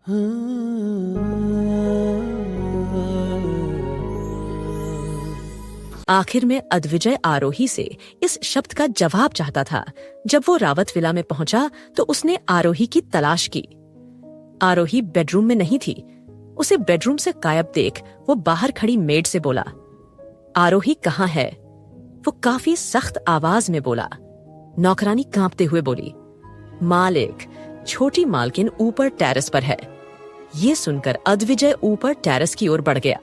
आखिर में अद्विजय आरोही से इस शब्द का जवाब चाहता था। जब वो रावत विला में पहुंचा तो उसने आरोही की तलाश की। आरोही बेडरूम में नहीं थी। उसे बेडरूम से गायब देख वो बाहर खड़ी मेड से बोला, आरोही कहाँ है? वो काफी सख्त आवाज में बोला। नौकरानी कांपते हुए बोली, मालिक, छोटी मालकिन ऊपर टेरेस पर है। ये सुनकर अद्विजय ऊपर टेरेस की ओर बढ़ गया।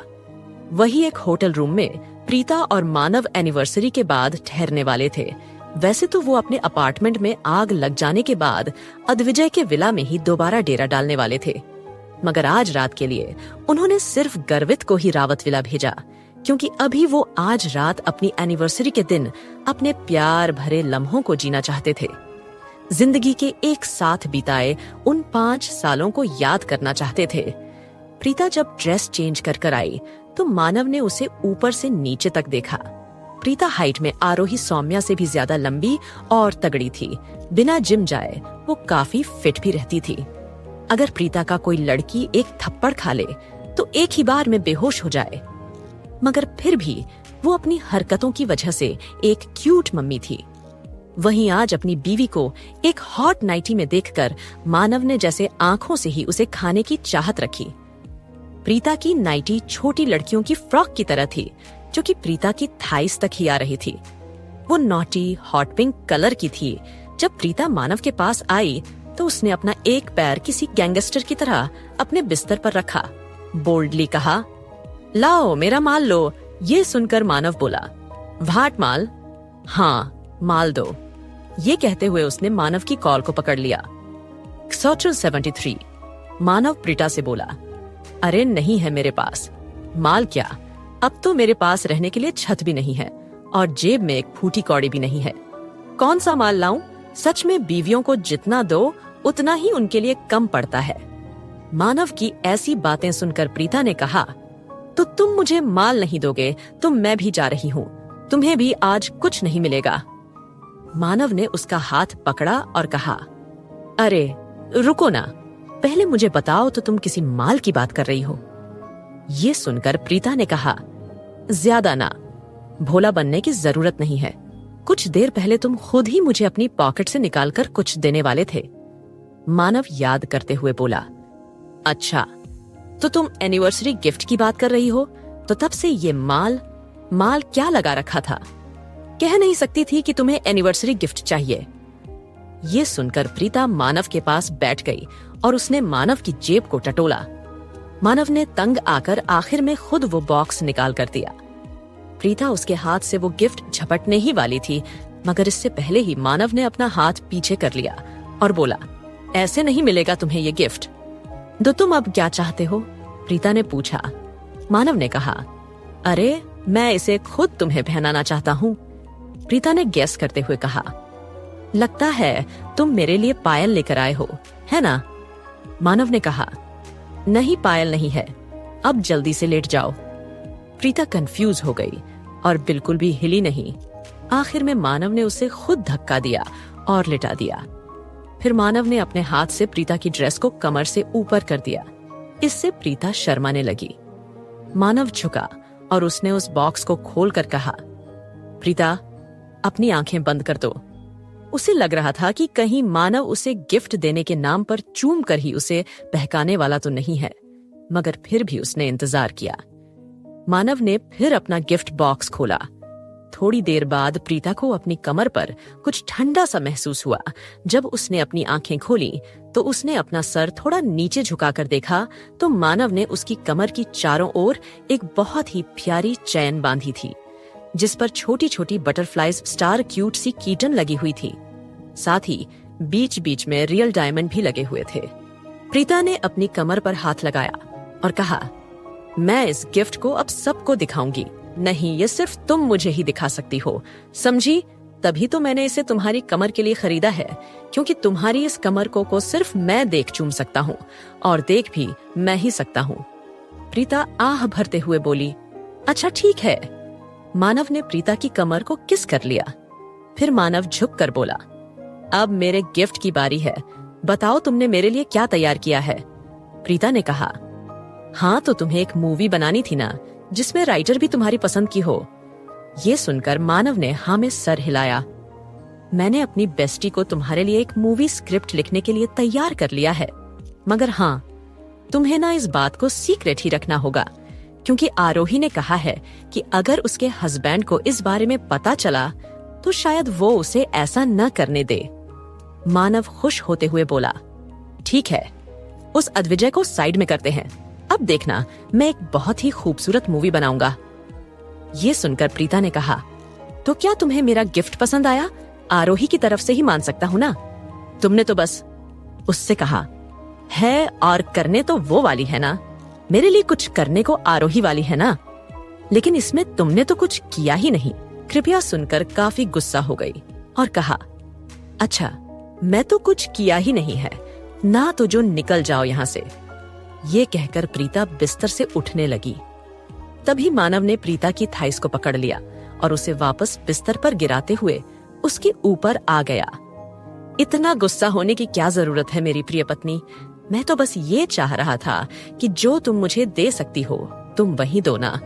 वही एक होटल रूम में प्रीता और मानव एनिवर्सरी के बाद ठहरने वाले थे। वैसे तो वो अपने अपार्टमेंट में आग लग जाने के बाद अद्विजय के विला में ही दोबारा डेरा डालने वाले थे, मगर आज रात के लिए उन्होंने सिर्फ गर्वित को ही रावत विला भेजा, क्योंकि अभी वो आज रात अपनी एनिवर्सरी के दिन अपने प्यार भरे लम्हों को जीना चाहते थे। जिंदगी के एक साथ बिताए उन 5 सालों को याद करना चाहते थे। प्रीता जब ड्रेस चेंज कर आई तो मानव ने उसे ऊपर से नीचे तक देखा। प्रीता हाइट में आरोही सौम्या से भी ज्यादा लंबी और तगड़ी थी। बिना जिम जाए वो काफी फिट भी रहती थी। अगर प्रीता का कोई लड़की एक थप्पड़ खा ले तो एक ही बार में बेहोश हो जाए, मगर फिर भी वो अपनी हरकतों की वजह से एक क्यूट मम्मी थी। वहीं आज अपनी बीवी को एक हॉट नाइटी में देखकर मानव ने जैसे आंखों से ही उसे खाने की चाहत रखी। प्रीता की नाइटी छोटी लड़कियों की फ्रॉक की तरह थी, जो कि प्रीता की थाइस तक ही आ रही थी। वो नॉटी हॉट पिंक कलर की थी। जब प्रीता मानव के पास आई तो उसने अपना एक पैर किसी गैंगस्टर की तरह अपने बिस्तर पर रखा, बोल्डली कहा, लाओ मेरा माल लो। ये सुनकर मानव बोला, भाट माल? हाँ, माल दो। ये कहते हुए उसने मानव की कॉल को पकड़ लिया। 73। मानव प्रीता से बोला, अरे नहीं है मेरे पास। माल क्या, अब तो मेरे पास रहने के लिए छत भी नहीं है और जेब में एक फूटी कौड़ी भी नहीं है। कौन सा माल लाऊं? सच में बीवियों को जितना दो उतना ही उनके लिए कम पड़ता है। मानव की ऐसी बातें सुनकर प्रीता ने कहा, तो तुम मुझे माल नहीं दोगे तो मैं भी जा रही हूँ, तुम्हें भी आज कुछ नहीं मिलेगा। मानव ने उसका हाथ पकड़ा और कहा, अरे रुको ना, पहले मुझे बताओ तो तुम किसी माल की बात कर रही हो? ये सुनकर प्रीता ने कहा, ज्यादा ना, भोला बनने की जरूरत नहीं है। कुछ देर पहले तुम खुद ही मुझे अपनी पॉकेट से निकालकर कुछ देने वाले थे। मानव याद करते हुए बोला, अच्छा तो तुम एनिवर्सरी गिफ्ट की बात कर रही हो, तो तब से ये माल क्या लगा रखा था? कह नहीं सकती थी कि तुम्हें एनिवर्सरी गिफ्ट चाहिए? ये सुनकर प्रीता मानव के पास बैठ गई और उसने मानव की जेब को टटोला। मानव ने तंग आकर आखिर में खुद वो बॉक्स निकाल कर दिया। प्रीता उसके हाथ से वो गिफ्ट झपटने ही वाली थी, मगर इससे पहले ही मानव ने अपना हाथ पीछे कर लिया और बोला, ऐसे नहीं मिलेगा तुम्हें ये गिफ्ट। तो तुम अब क्या चाहते हो? प्रीता ने पूछा। मानव ने कहा, अरे मैं इसे खुद तुम्हें पहनाना चाहता हूँ। प्रीता ने गैस करते हुए कहा, लगता है तुम मेरे लिए पायल लेकर आए हो, है ना? मानव ने कहा, नहीं पायल नहीं है, अब जल्दी से लेट जाओ। प्रीता कंफ्यूज हो गई और बिल्कुल भी हिली नहीं। आखिर में मानव ने उसे खुद धक्का दिया और लिटा दिया। फिर मानव ने अपने हाथ से प्रीता की ड्रेस को कमर से ऊपर कर दिया। इससे प्रीता शर्माने लगी। मानव झुका और उसने उस बॉक्स को खोलकर कहा, प्रीता अपनी आंखें बंद कर दो। उसे लग रहा था कि कहीं मानव उसे गिफ्ट देने के नाम पर चूम कर ही उसे बहकाने वाला तो नहीं है, मगर फिर भी उसने इंतजार किया। मानव ने फिर अपना गिफ्ट बॉक्स खोला। थोड़ी देर बाद प्रीता को अपनी कमर पर कुछ ठंडा सा महसूस हुआ। जब उसने अपनी आंखें खोली तो उसने अपना सर थोड़ा नीचे झुकाकर देखा तो मानव ने उसकी कमर की चारों ओर एक बहुत ही प्यारी चैन बांधी थी, जिस पर छोटी छोटी बटरफ्लाइज स्टार क्यूट सी कीटन लगी हुई थी। साथ ही बीच बीच में रियल डायमंड भी लगे हुए थे। प्रीता ने अपनी कमर पर हाथ लगाया और कहा, मैं इस गिफ्ट को अब सबको दिखाऊंगी। नहीं, ये सिर्फ तुम मुझे ही दिखा सकती हो, समझी? तभी तो मैंने इसे तुम्हारी कमर के लिए खरीदा है, क्योंकि तुम्हारी इस कमर को सिर्फ मैं देख चूम सकता हूँ और देख भी मैं ही सकता हूँ। प्रीता आह भरते हुए बोली, अच्छा ठीक है। मानव ने प्रीता की कमर को किस कर लिया। फिर मानव झुक कर बोला, अब मेरे गिफ्ट की बारी है, बताओ तुमने मेरे लिए क्या तैयार किया है? प्रीता ने कहा, हाँ तो तुम्हें एक मूवी बनानी थी ना, जिसमें राइटर भी तुम्हारी पसंद की हो। ये सुनकर मानव ने हाँ में सर हिलाया। मैंने अपनी बेस्टी को तुम्हारे लिए एक मूवी स्क्रिप्ट लिखने के लिए तैयार कर लिया है, मगर हाँ, तुम्हें ना इस बात को सीक्रेट ही रखना होगा, क्योंकि आरोही ने कहा है कि अगर उसके हस्बैंड को इस बारे में पता चला तो शायद वो उसे ऐसा न करने दे। मानव खुश होते हुए बोला, ठीक है, उस अद्विजय को साइड में करते हैं। अब देखना, मैं एक बहुत ही खूबसूरत मूवी बनाऊंगा। ये सुनकर प्रीता ने कहा, तो क्या तुम्हें मेरा गिफ्ट पसंद आया? आरोही की तरफ से ही मान सकता हूं ना। तुमने तो बस उससे कहा है, और करने तो वो वाली है ना। मेरे लिए कुछ करने को आरोही वाली है ना, लेकिन इसमें तुमने तो कुछ किया ही नहीं। कृपया सुनकर काफी गुस्सा हो गई और कहा, अच्छा, मैं तो कुछ किया ही नहीं है ना, तो जो निकल जाओ यहाँ से। ये कहकर प्रीता बिस्तर से उठने लगी। तभी मानव ने प्रीता की थाइस को पकड़ लिया और उसे वापस बिस्तर पर गिराते हुए उसके ऊपर आ गया। इतना गुस्सा होने की क्या जरूरत है मेरी प्रिय पत्नी? मैं तो बस ये चाह रहा था कि जो तुम मुझे दे सकती हो तुम वही दो ना,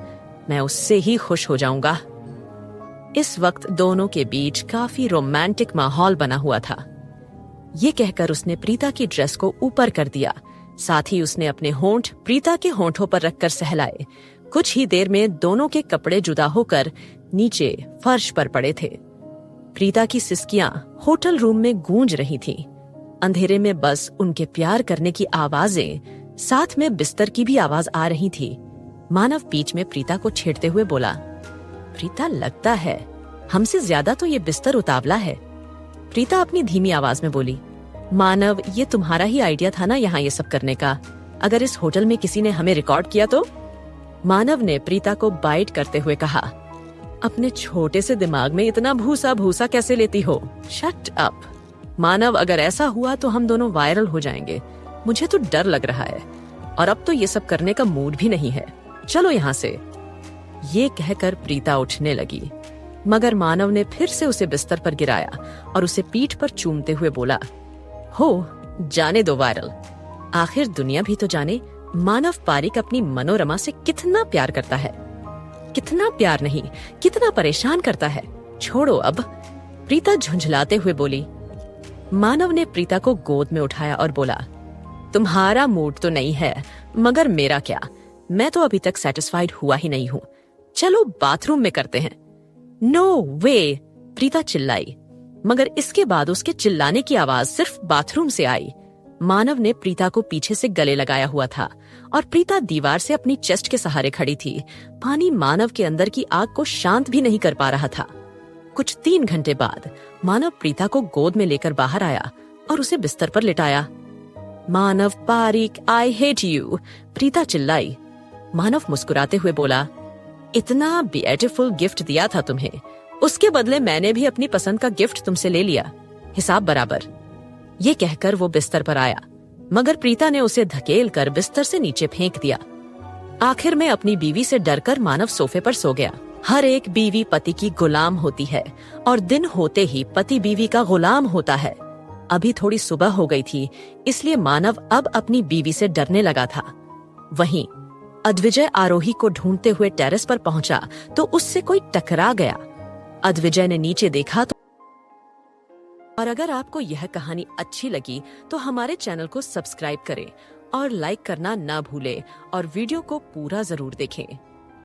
मैं उससे ही खुश हो जाऊंगा। इस वक्त दोनों के बीच काफी रोमांटिक माहौल बना हुआ था। ये कहकर उसने प्रीता की ड्रेस को ऊपर कर दिया, साथ ही उसने अपने होंठ प्रीता के होंठों पर रखकर सहलाए। कुछ ही देर में दोनों के कपड़े जुदा होकर नीचे फर्श पर पड़े थे। प्रीता की सिसकियां होटल रूम में गूंज रही थीं। अंधेरे में बस उनके प्यार करने की आवाजें, साथ में बिस्तर की भी आवाज आ रही थी। मानव बीच में प्रीता को छेड़ते हुए बोला, प्रीता, लगता है हमसे ज्यादा तो ये बिस्तर उतावला है। प्रीता अपनी धीमी आवाज में बोली, मानव, ये तुम्हारा ही आइडिया था ना यहाँ ये सब करने का। अगर इस होटल में किसी ने हमें रिकॉर्ड किया तो? मानव ने प्रीता को बाइट करते हुए कहा, अपने छोटे से दिमाग में इतना भूसा भूसा कैसे लेती हो? Shut up. मानव, अगर ऐसा हुआ तो हम दोनों वायरल हो जाएंगे। मुझे तो डर लग रहा है, और अब तो ये सब करने का मूड भी नहीं है। चलो यहाँ से। ये कहकर प्रीता उठने लगी, मगर मानव ने फिर से उसे बिस्तर पर गिराया और उसे पीठ पर चूमते हुए बोला, हो जाने दो वायरल। आखिर दुनिया भी तो जाने मानव पारिक अपनी मनोरमा से कितना प्यार करता है। कितना प्यार नहीं, कितना परेशान करता है। छोड़ो अब। प्रीता झुंझलाते हुए बोली। मानव ने प्रीता को गोद में उठाया और बोला, तुम्हारा मूड तो नहीं है, मगर मेरा क्या? मैं तो अभी तक सेटिस्फाइड हुआ ही नहीं हूँ। चलो बाथरूम में करते हैं। नो वे, प्रीता चिल्लाई, मगर इसके बाद उसके चिल्लाने की आवाज सिर्फ बाथरूम से आई। मानव ने प्रीता को पीछे से गले लगाया हुआ था और प्रीता दीवार से अपनी चेस्ट के सहारे खड़ी थी। पानी मानव के अंदर की आग को शांत भी नहीं कर पा रहा था। कुछ 3 घंटे बाद मानव प्रीता को गोद में लेकर बाहर आया और उसे बिस्तर पर लिटाया। Manav Pareek, I hate you, Preeta चिल्लाई। मानव मुस्कुराते हुए बोला, इतना ब्यूटीफुल गिफ्ट दिया था तुम्हें, उसके बदले मैंने भी अपनी पसंद का गिफ्ट तुमसे ले लिया, हिसाब बराबर। ये कहकर वो बिस्तर पर आया, मगर प्रीता ने उसे धकेल कर बिस्तर से नीचे फेंक दिया। आखिर में अपनी बीवी से डरकर मानव सोफे पर सो गया। हर एक बीवी पति की गुलाम होती है और दिन होते ही पति बीवी का गुलाम होता है। अभी थोड़ी सुबह हो गई थी, इसलिए मानव अब अपनी बीवी से डरने लगा था। वहीं अद्विजय आरोही को ढूंढते हुए टेरेस पर पहुंचा तो उससे कोई टकरा गया। अद्विजय ने नीचे देखा तो। और अगर आपको यह कहानी अच्छी लगी तो हमारे चैनल को सब्सक्राइब करें और लाइक करना ना भूलें और वीडियो को पूरा जरूर देखें।